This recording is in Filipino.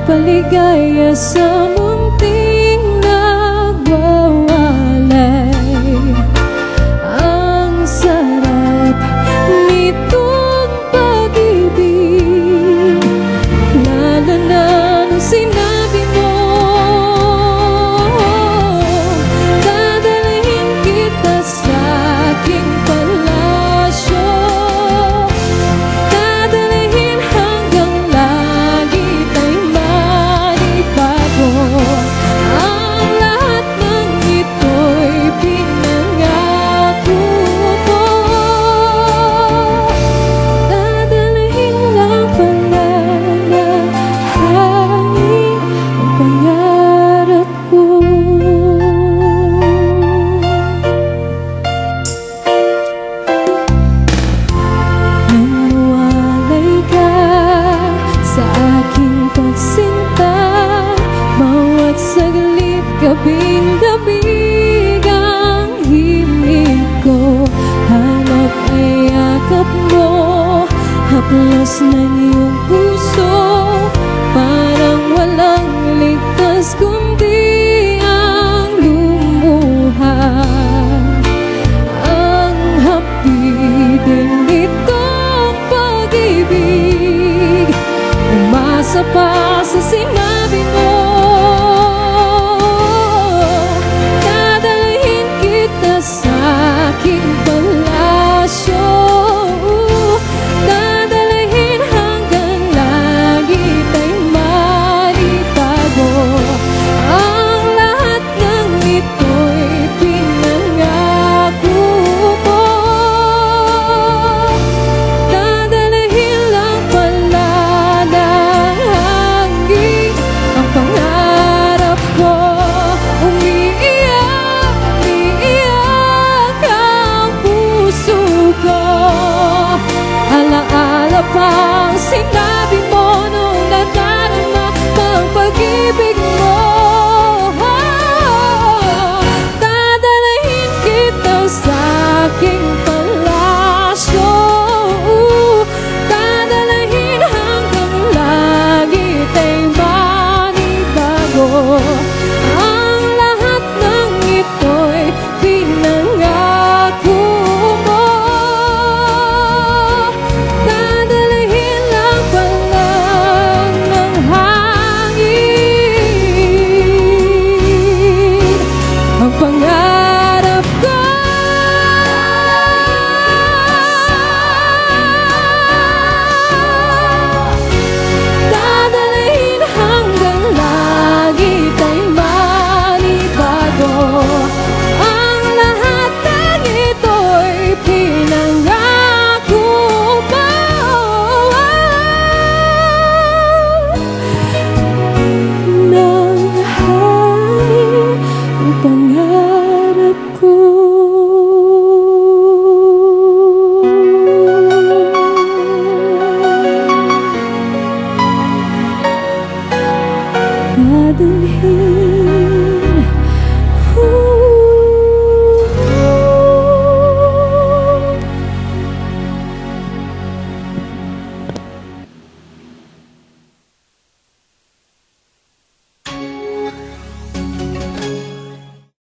paligaya sa munting nagwawalay. Ang sarap nitong pag-ibig, lalo na nung sinabi mo, dadalhin kita sa aking palasyo, dadalhin hanggang langit ay manibago. Ang lahat ng ito'y pinangako ko, dadalhin lang pala na hangin ang pangarap ko. Nanguwalay ka sa aking pagsinta, bawat saglit kabing-dabig ang himig ko. Hanap ay yakap mo, haplos ng iyong puso, parang walang ligtas kundi ang lumuha. Ang hapidin nitong pag-ibig, umasa pa sa sinabi mo, dadalhin kita sa aking palasyo, dadalhin hanggang langit ay manibago. Ang lahat ng ito'y pinangako ko, dadalhin lang pala ng hangin ang pangarap ko. Umiiyak, umiiyak ang puso ko, alaala pang sinabi mo nung nadarama ang pag-ibig mo. Dadalhin kita sa aking palasyo, dadalhin hanggang langit ay manibago. Ang lahat ng ito'y pinangako mo, dadalhin lang pala ng hangin ang pangarap ko. Dadalhin hanggang langit ay manibago. Ang lahat ng ito'y pinangako mo. Ng hangin ang pangarap ko. Dadalhin